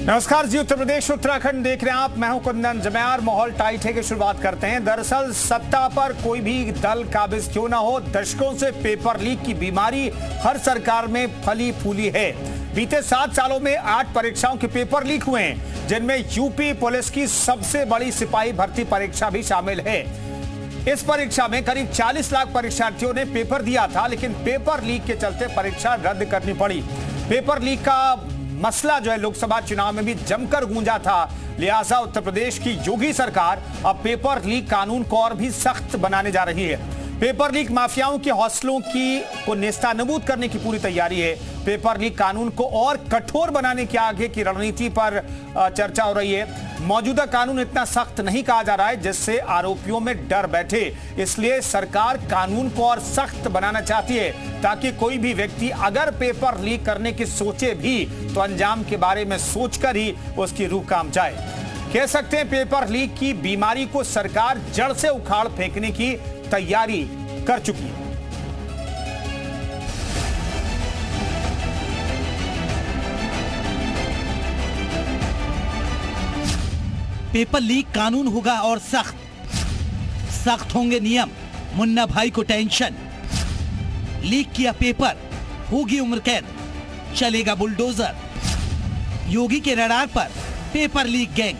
नमस्कार जी, उत्तर प्रदेश उत्तराखंड देख रहे हैं आप। मैं हूं कुंदन जमयार। माहौल टाइट है की शुरुआत करते हैं। दरअसल सत्ता पर कोई भी दल काबिज क्यों ना हो, दशकों से पेपर लीक की बीमारी हर सरकार में फली फूली है। बीते 7 सालों में 8 परीक्षाओं के पेपर लीक हुए हैं, जिनमें यूपी पुलिस की सबसे बड़ी सिपाही भर्ती परीक्षा भी शामिल है। इस परीक्षा में करीब 40 लाख परीक्षार्थियों ने पेपर दिया था, लेकिन पेपर लीक के चलते परीक्षा रद्द करनी पड़ी। पेपर लीक का मसला जो है लोकसभा चुनाव में भी जमकर गूंजा था, लिहाजा उत्तर प्रदेश की योगी सरकार अब पेपर लीक कानून को और भी सख्त बनाने जा रही है। पेपर लीक माफियाओं के हौसलों को नेस्तानाबूद करने की पूरी तैयारी है। पेपर लीक कानून को और कठोर बनाने की आगे की रणनीति पर चर्चा हो रही है। मौजूदा कानून इतना सख्त नहीं कहा जा रहा है जिससे आरोपियों में डर बैठे, इसलिए सरकार कानून को और सख्त बनाना चाहती है ताकि कोई भी व्यक्ति अगर पेपर लीक करने की सोचे भी तो अंजाम के बारे में सोचकर ही उसकी रूह काम जाए। कह सकते हैं पेपर लीक की बीमारी को सरकार जड़ से उखाड़ फेंकने की तैयारी कर चुकी है। पेपर लीक कानून होगा और सख्त होंगे नियम। मुन्ना भाई को टेंशन, लीक किया पेपर, होगी उम्र कैद, चलेगा बुलडोजर। योगी के रडार पर paper leak gang.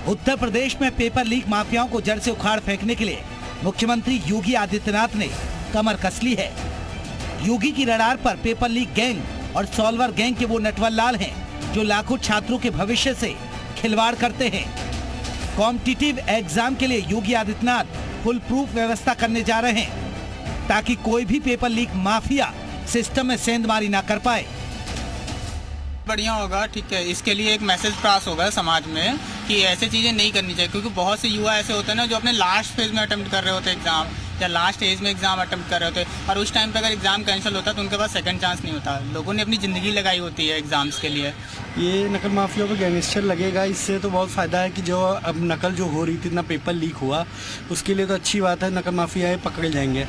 Uttar Pradesh में पेपर लीक माफियाओं को जड़ से उखाड़ फेंकने के लिए मुख्यमंत्री योगी आदित्यनाथ ने कमर कस ली है। योगी की रडार पर पेपर लीक गैंग और सॉल्वर गैंग के वो नटवरलाल हैं जो लाखों छात्रों के भविष्य से खिलवाड़ करते हैं। कॉम्पिटिटिव एग्जाम के लिए योगी आदित्यनाथ फुल प्रूफ व्यवस्था करने जा रहे हैं ताकि कोई भी पेपर लीक माफिया सिस्टम में सेंधमारी ना कर पाए। बढ़िया होगा, ठीक है। इसके लिए एक मैसेज पास होगा समाज में कि ऐसे चीज़ें नहीं करनी चाहिए, क्योंकि बहुत से युवा ऐसे होते हैं ना जो अपने लास्ट फेज में अटेम्प्ट कर रहे होते हैं एग्जाम, या लास्ट एज में एग्जाम अटेम्प्ट कर रहे होते हैं, और उस टाइम पे अगर एग्जाम कैंसिल होता है तो उनके पास सेकंड चांस नहीं होता। लोगों ने अपनी ज़िंदगी लगाई होती है एग्जाम्स के लिए। ये नकल माफिया पे गैंगस्टर लगेगा, इससे तो बहुत फ़ायदा है कि जो अब नकल जो हो रही थी, इतना पेपर लीक हुआ, उसके लिए तो अच्छी बात है। नकल माफिया पकड़े जाएंगे।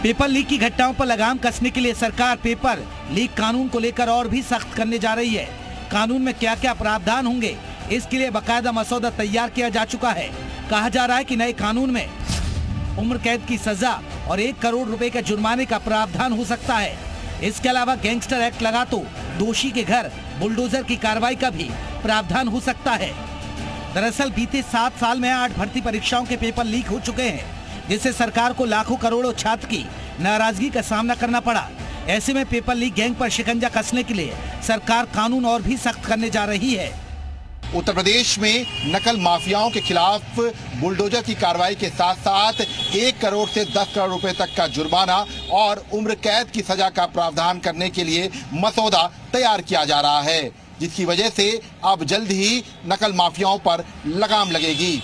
पेपर लीक की घटनाओं पर लगाम कसने के लिए सरकार पेपर लीक कानून को लेकर और भी सख्त करने जा रही है। कानून में क्या क्या प्रावधान होंगे, इसके लिए बाकायदा मसौदा तैयार किया जा चुका है। कहा जा रहा है कि नए कानून में उम्र कैद की सजा और 1 करोड़ रुपए के जुर्माने का प्रावधान हो सकता है। इसके अलावा गैंगस्टर एक्ट लगा तो दोषी के घर बुलडोजर की कार्रवाई का भी प्रावधान हो सकता है। दरअसल बीते 7 साल में 8 भर्ती परीक्षाओं के पेपर लीक हो चुके हैं, जिससे सरकार को लाखों करोड़ों छात्र की नाराजगी का सामना करना पड़ा। ऐसे में पेपर लीक गैंग पर शिकंजा कसने के लिए सरकार कानून और भी सख्त करने जा रही है। उत्तर प्रदेश में नकल माफियाओं के खिलाफ बुलडोजर की कार्रवाई के साथ साथ 1 करोड़ से 10 करोड़ रुपए तक का जुर्माना और उम्र कैद की सजा का प्रावधान करने के लिए मसौदा तैयार किया जा रहा है, जिसकी वजह से अब जल्द ही नकल माफियाओं पर लगाम लगेगी।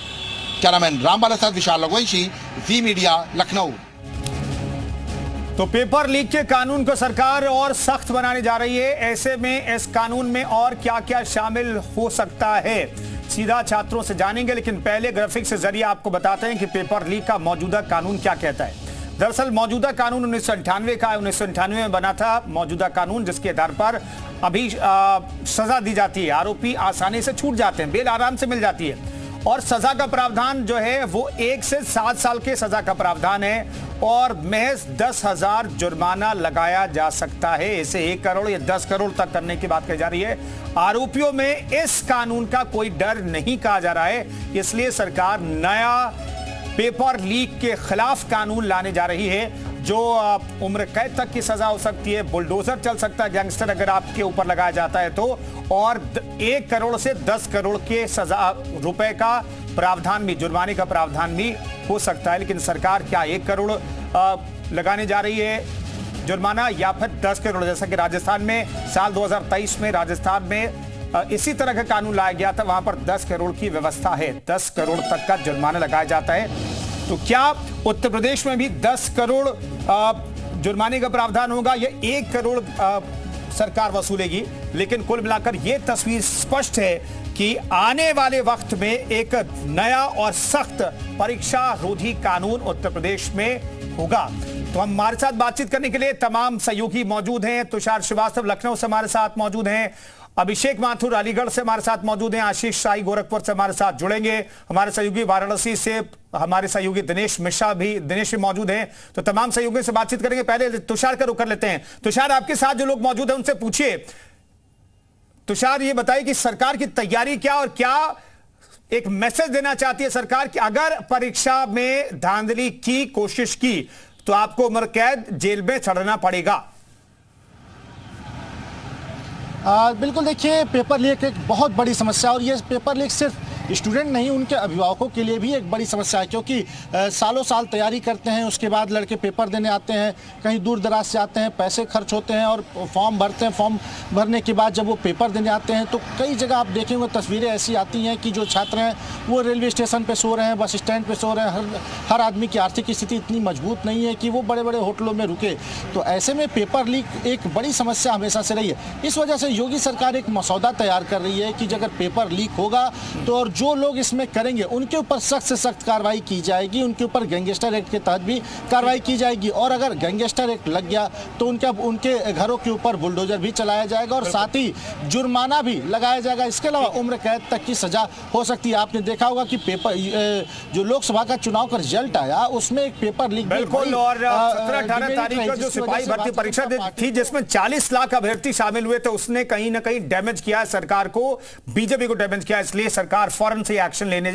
कैमरामैन रामबाला साथ विशाल लगवंशी, जी मीडिया, लखनऊ। तो पेपर लीक के कानून को सरकार और सख्त बनाने जा रही है। ऐसे में इस कानून में और क्या क्या शामिल हो सकता है, सीधा छात्रों से जानेंगे, लेकिन पहले ग्राफिक्स के जरिए आपको बताते हैं कि पेपर लीक का मौजूदा कानून क्या कहता है। दरअसल मौजूदा कानून 1998 का है। 1998 में बना था मौजूदा कानून, जिसके आधार पर अभी सजा दी जाती है। आरोपी आसानी से छूट जाते हैं, बेल आराम से मिल जाती है, और सजा का प्रावधान जो है वो 1 से 7 साल के सजा का प्रावधान है, और महज 10,000 जुर्माना लगाया जा सकता है। इसे 1 करोड़ या 10 करोड़ तक करने की बात कही जा रही है। आरोपियों में इस कानून का कोई डर नहीं कहा जा रहा है, इसलिए सरकार नया पेपर लीक के खिलाफ कानून लाने जा रही है, जो उम्र कैद तक की सजा हो सकती है, बुलडोजर चल सकता है गैंगस्टर अगर आपके ऊपर लगाया जाता है तो, और 1 करोड़ से 10 करोड़ के सजा रुपए का प्रावधान भी, जुर्माने का प्रावधान भी हो सकता है। लेकिन सरकार क्या 1 करोड़ लगाने जा रही है जुर्माना, या फिर 10 करोड़, जैसा कि राजस्थान में साल 2023 में राजस्थान में इसी तरह का कानून लाया गया था, वहां पर 10 करोड़ की व्यवस्था है, 10 करोड़ तक का जुर्माना लगाया जाता है। तो क्या उत्तर प्रदेश में भी 10 करोड़ जुर्माने का प्रावधान होगा, या 1 करोड़ सरकार वसूलेगी? लेकिन कुल मिलाकर यह तस्वीर स्पष्ट है कि आने वाले वक्त में एक नया और सख्त परीक्षा रोधी कानून उत्तर प्रदेश में होगा। तो हमारे साथ बातचीत करने के लिए तमाम सहयोगी मौजूद हैं। तुषार श्रीवास्तव लखनऊ से हमारे साथ मौजूद हैं, अभिषेक माथुर अलीगढ़ से हमारे साथ मौजूद हैं, आशीष शाही गोरखपुर से हमारे साथ जुड़ेंगे, हमारे सहयोगी वाराणसी से हमारे सहयोगी दिनेश मिश्रा भी मौजूद हैं। तो तमाम सहयोगियों से बातचीत करेंगे। पहले तुषार का रुख कर लेते हैं। तुषार, आपके साथ जो लोग मौजूद हैं उनसे पूछिए। तुषार, ये बताइए कि सरकार की तैयारी क्या और क्या एक मैसेज देना चाहती है सरकार कि अगर परीक्षा में धांधली की कोशिश की तो आपको उम्र कैद, जेल में चढ़ना पड़ेगा। बिल्कुल, देखिए पेपर लीक एक बहुत बड़ी समस्या, और ये पेपर लीक सिर्फ स्टूडेंट नहीं, उनके अभिभावकों के लिए भी एक बड़ी समस्या है, क्योंकि सालों साल तैयारी करते हैं, उसके बाद लड़के पेपर देने आते हैं, कहीं दूर दराज से आते हैं, पैसे खर्च होते हैं और फॉर्म भरते हैं। फॉर्म भरने के बाद जब वो पेपर देने आते हैं तो कई जगह आप देखेंगे तस्वीरें ऐसी आती हैं कि जो छात्र हैं वो रेलवे स्टेशन पर सो रहे हैं, बस स्टैंड पर सो रहे हैं। हर आदमी की आर्थिक स्थिति इतनी मजबूत नहीं है कि वो बड़े बड़े होटलों में रुके। तो ऐसे में पेपर लीक एक बड़ी समस्या हमेशा से रही है। इस वजह से योगी सरकार एक मसौदा तैयार कर रही है कि अगर पेपर लीक होगा तो और जो लोग इसमें करेंगे उनके ऊपर सख्त से सख्त कार्रवाई की जाएगी, उनके ऊपर गैंगस्टर एक्ट के तहत भी कार्रवाई की जाएगी, और अगर गैंगस्टर एक्ट लग गया तो उनके घरों के ऊपर बुलडोजर भी चलाया जाएगा और साथ ही जुर्माना भी लगाया जाएगा। इसके अलावा उम्र कैद तक की सजा हो सकती है। आपने देखा होगा कि पेपर जो लोकसभा का चुनाव का रिजल्ट आया उसमें एक पेपर लीक बिल्कुल, और 17-18 तारीख को जो सिपाही भर्ती परीक्षा थी जिसमें 40 लाख अभ्यर्थी शामिल हुए थे, उसने कहीं ना कहीं डैमेज किया है सरकार को, बीजेपी को डैमेज किया, इसलिए सरकार फौरन से एक्शन लेने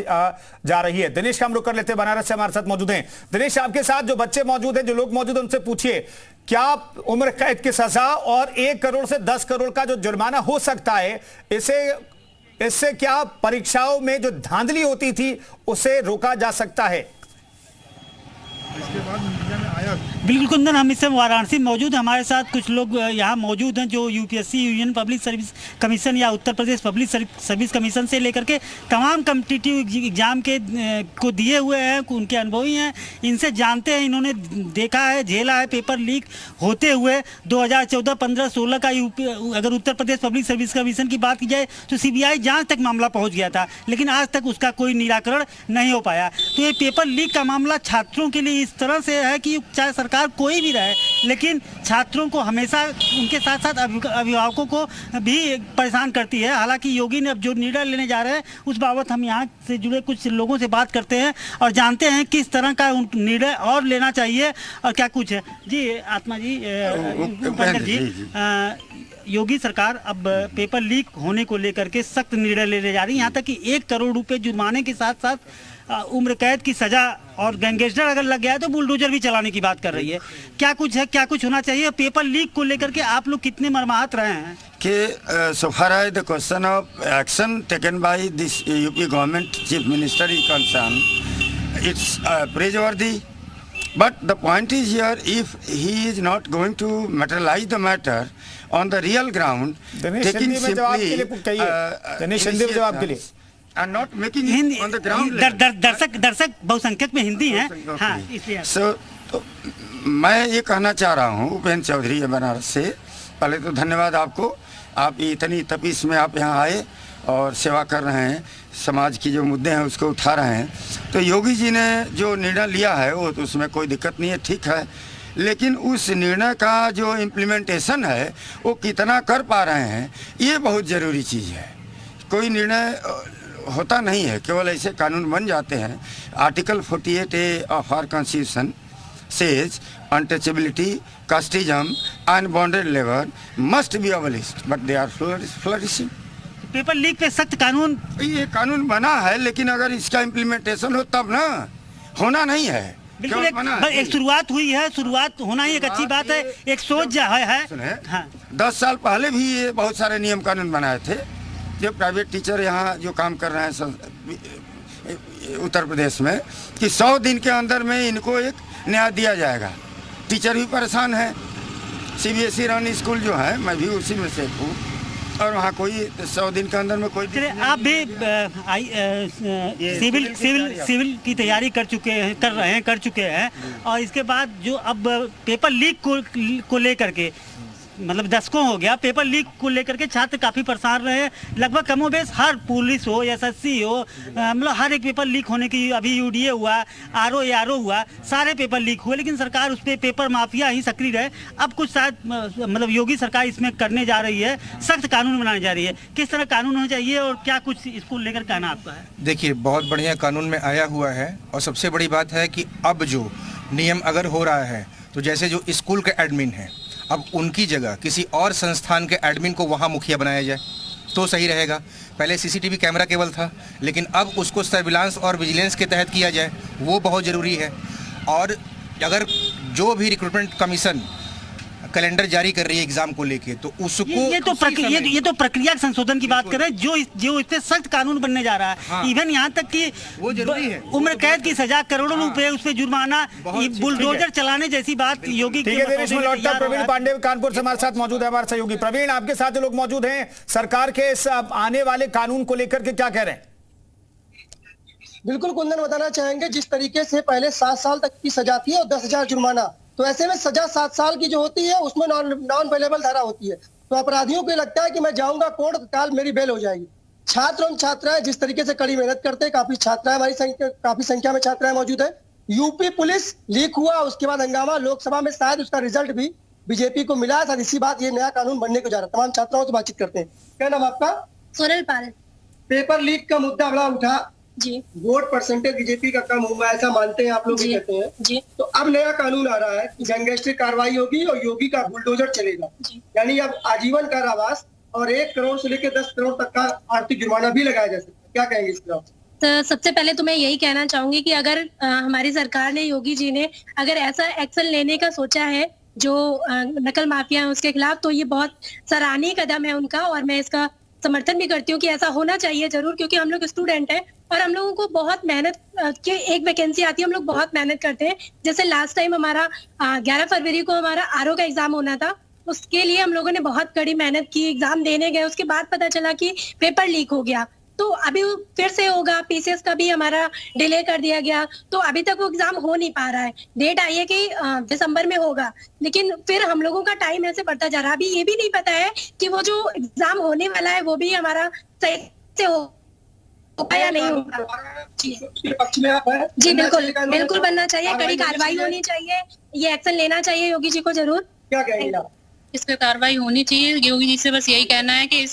जा रही है। दिनेश का हम रुख कर लेते हैं, बनारस से हमारे साथ मौजूद हैं। दिनेश, आपके साथ जो बच्चे मौजूद हैं, जो लोग मौजूद हैं, उनसे पूछिए क्या उम्र कैद की सजा और 1 करोड़ से 10 करोड़ का जो जुर्माना हो सकता है, इससे क्या परीक्षाओं में जो धांधली होती थी उसे रोका जा सकता है? इसके बाद मीडिया में आया। बिल्कुल कुंदन, हम इस समय वाराणसी मौजूद हैं। हमारे साथ कुछ लोग यहाँ मौजूद हैं जो UPSC, union public service commission या Uttar Pradesh public service commission से लेकर के तमाम कम्पिटिटिव एग्जाम के को दिए हुए हैं, उनके अनुभवी हैं, इनसे जानते हैं, इन्होंने देखा है, झेला है पेपर लीक होते हुए। 2014, 15, 16 का अगर Uttar Pradesh public service commission की बात की जाए तो CBI जांच तक मामला पहुँच गया था, लेकिन आज तक उसका कोई निराकरण नहीं हो पाया। तो ये पेपर लीक का मामला छात्रों के लिए इस तरह से है कि चाहे सरकार कोई भी रहे, लेकिन छात्रों को हमेशा उनके साथ साथ अभिभावकों को भी परेशान करती है। हालांकि योगी ने अब जो निर्णय लेने जा रहे हैं उस बाबत हम यहाँ से जुड़े कुछ लोगों से बात करते हैं और जानते हैं किस तरह का निर्णय और लेना चाहिए और क्या कुछ है। जी आत्मा जी, योगी सरकार अब पेपर लीक होने को लेकर के सख्त निर्णय लेने जा रही है, यहाँ तक कि 1 करोड़ रुपए जुर्माने के साथ साथ उम्र कैद की सजा और गैंगस्टर अगर लग गया है तो बुलडोजर भी चलाने की बात कर रही है। क्या कुछ है, क्या कुछ होना चाहिए? पेपर लीक को लेकर के आप लोग कितने मर्माहत रहे हैं? कि so far as the question of action taken by this UP government chief minister is concerned, it's praiseworthy. But the point is here, if he is not going to materialize the matter on the real ground, taking simply जवाब के लिए and not making it on the ground level. दर्शक बहुसंख्यक में हिंदी हैं, हाँ, इसलिए तो मैं ये कहना चाह रहा हूँ उपेंद्र चौधरी बनारस से, पहले तो धन्यवाद आपको, आप इतनी तपीस में आप यहाँ आए और सेवा कर रहे हैं, समाज की जो मुद्दे हैं उसको उठा रहे हैं। तो योगी जी ने जो निर्णय लिया है वो तो उसमें कोई दिक्कत नहीं है, ठीक है, लेकिन उस निर्णय का जो इम्प्लीमेंटेशन है वो कितना कर पा रहे हैं ये बहुत ज़रूरी चीज़ है। कोई निर्णय होता नहीं है, केवल ऐसे कानून बन जाते हैं। Article 48A of our constitution says untouchability, casteism, unbonded labour must be abolished, but they are flourishing. Paper leak पे सख्त कानून, ये कानून बना है, लेकिन अगर इसका इम्प्लीमेंटेशन हो तब ना, होना नहीं है। बिल्कुल एक शुरुआत हुई है, शुरुआत होना ही एक अच्छी बात है, एक सोच जो है। हाँ। 10 साल पहले भी ये बहुत सारे नियम कानून बनाए थे। जो प्राइवेट टीचर यहाँ जो काम कर रहे हैं उत्तर प्रदेश में कि 100 दिन के अंदर में इनको एक न्याय दिया जाएगा। टीचर भी परेशान है। CBSE रन स्कूल जो है, मैं भी उसी में से हूँ, और वहाँ कोई 100 दिन के अंदर में कोई आप भी सिविल की तैयारी कर चुके हैं और इसके बाद जो अब पेपर लीक को लेकर के मतलब दशकों हो गया पेपर लीक को लेकर के छात्र काफ़ी परेशान रहे। लगभग कमोबेश हर पुलिस हो या एसएससी हो, मतलब हर एक पेपर लीक होने की, अभी यूडीए हुआ, आरओ हुआ, सारे पेपर लीक हुए, लेकिन सरकार उस पर पेपर माफिया ही सक्रिय रहे। अब कुछ शायद मतलब योगी सरकार इसमें करने जा रही है, सख्त कानून बनाने जा रही है। किस तरह कानून होना चाहिए और क्या कुछ इसको लेकर कहना आपका है? देखिए, बहुत बढ़िया कानून में आया हुआ है और सबसे बड़ी बात है कि अब जो नियम अगर हो रहा है तो जैसे जो स्कूल के एडमिन हैं, अब उनकी जगह किसी और संस्थान के एडमिन को वहाँ मुखिया बनाया जाए तो सही रहेगा। पहले सीसीटीवी कैमरा केवल था, लेकिन अब उसको सर्विलांस और विजिलेंस के तहत किया जाए, वो बहुत ज़रूरी है। और अगर जो भी रिक्रूटमेंट कमीशन कैलेंडर जारी कर रही है एग्जाम को लेके, तो उसको ये तो प्रक्रिया संशोधन की बात कर रहे हैं, जो इस पे सख्त कानून बनने जा रहा है। हाँ। इवन यहाँ तक कि वो जरूरी है, उम्र कैद की सजा, करोड़ों रुपए उस पे जुर्माना, बुलडोजर चलाने जैसी बात योगी ठीक है। देश में लौटता प्रवीण पांडे कानपुर से हमारे साथ मौजूद है, हमारे सहयोगी। प्रवीण, आपके साथ जो लोग मौजूद हैं, सरकार के इस आने वाले कानून को लेकर के क्या कह रहे हैं? बिल्कुल कुंदन, बताना चाहेंगे जिस तरीके से पहले 7 साल तक की सजा थी और 10,000 जुर्माना, तो ऐसे में सजा 7 साल की जो होती है उसमें नॉन पेलेबल धारा होती है। तो अपराधियों को लगता है कि मैं जाऊंगा कोर्ट, काल मेरी बेल हो जाएगी। छात्र एवं छात्राएं जिस तरीके से कड़ी मेहनत करते हैं, काफी छात्राएं काफी संख्या में छात्राएं मौजूद है। यूपी पुलिस लीक हुआ, उसके बाद हंगामा, लोकसभा में शायद उसका रिजल्ट भी बीजेपी को मिला है। इसी बात ये नया कानून बनने को जा रहा है। तमाम छात्राओं से बातचीत करते हैं। क्या नाम आपका? सोनल पाल। पेपर लीक का मुद्दा बड़ा उठा जी, वोट परसेंटेज बीजेपी का कम हुआ, ऐसा मानते हैं आप लोग, भी कहते हैं जी। तो अब नया कानून आ रहा है कि गैंगस्टर कार्रवाई होगी और योगी का बुलडोजर चलेगा, यानी अब आजीवन कारावास और 1 करोड़ से लेकर 10 करोड़ तक का आर्थिक जुर्माना भी लगाया जा सकता है। क्या कहेंगे इस पर? तो सबसे पहले तो मैं यही कहना चाहूंगी कि अगर हमारी सरकार ने, योगी जी ने अगर ऐसा एक्शन लेने का सोचा है जो नकल माफिया है उसके खिलाफ, तो ये बहुत सराहनीय कदम है उनका, और मैं इसका समर्थन भी करती हूँ कि ऐसा होना चाहिए जरूर, क्योंकि हम लोग स्टूडेंट हैं और हम लोगों को बहुत मेहनत की एक वैकेंसी आती है, हम लोग बहुत मेहनत करते हैं। जैसे लास्ट टाइम हमारा 11 फरवरी को हमारा आरओ का एग्जाम होना था, उसके लिए हम लोगों ने बहुत कड़ी मेहनत की, एग्जाम देने गए, उसके बाद पता चला कि पेपर लीक हो गया। तो अभी फिर से होगा, पीसीएस का भी हमारा डिले कर दिया गया, तो अभी तक वो एग्जाम हो नहीं पा रहा है। डेट आई है कि दिसंबर में होगा, लेकिन फिर हम लोगों का टाइम ऐसे बढ़ता जा रहा है। अभी ये भी नहीं पता है कि वो जो एग्जाम होने वाला है वो भी हमारा सही से होगा या नहीं होगा। जी बिल्कुल बनना चाहिए, कड़ी कार्रवाई होनी चाहिए, ये एक्शन लेना चाहिए योगी जी को जरूर। क्या कहेंगे आप? इस पे कार्रवाई होनी चाहिए। योगी जी से बस यही कहना है कि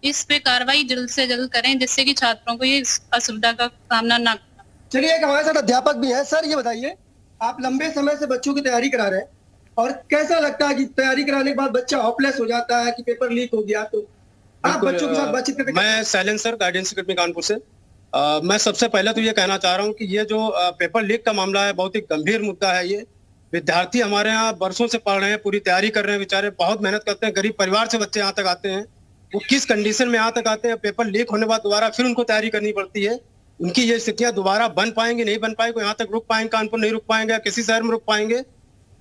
इस पे कार्रवाई जल्द से जल्द करें, जिससे कि छात्रों को ये असुविधा का सामना ना करना। चलिए, एक हमारे साथ अध्यापक भी हैं। सर, ये बताइए, आप लंबे समय से बच्चों की तैयारी करा रहे हैं, और कैसा लगता है कि तैयारी कराने के बाद बच्चा होपलेस हो जाता है कि पेपर लीक हो गया? तो आप बच्चों के साथ बातचीत करके। मैं silence sir, guidance academy Kanpur से। मैं सबसे पहले तो ये कहना चाह रहा हूँ कि ये जो पेपर लीक का मामला है, बहुत ही गंभीर मुद्दा है। ये विद्यार्थी हमारे यहाँ बरसों से पढ़ रहे हैं, पूरी तैयारी कर रहे हैं, बेचारे बहुत मेहनत करते हैं, गरीब परिवार से बच्चे यहाँ तक आते हैं, वो किस कंडीशन में यहाँ तक आते हैं, पेपर लीक होने के बाद दोबारा फिर उनको तैयारी करनी पड़ती है। उनकी ये स्थितियां दोबारा बन पाएंगे, नहीं बन पाएंगे, यहाँ तक रुक पाएंगे, कानपुर नहीं रुक पाएंगे, किसी शहर में रुक पाएंगे।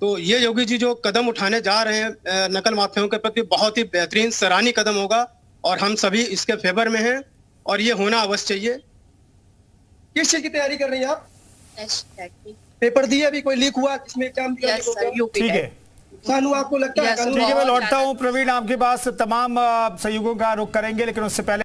तो ये योगी जी जो कदम उठाने जा रहे हैं नकल माफियाओं के प्रति, बहुत ही बेहतरीन सराहनीय कदम होगा, और हम सभी इसके फेवर में हैं, और ये होना अवश्य चाहिए। किस चीज की तैयारी कर रही हैं आप? पेपर दिए, अभी कोई लीक हुआ जिसमें एग्जाम दिया? ठीक है सानू, आपको लगता है? ठीक है, मैं लौटता हूँ प्रवीण आपके पास। तमाम सहयोगों का रुख करेंगे, लेकिन उससे पहले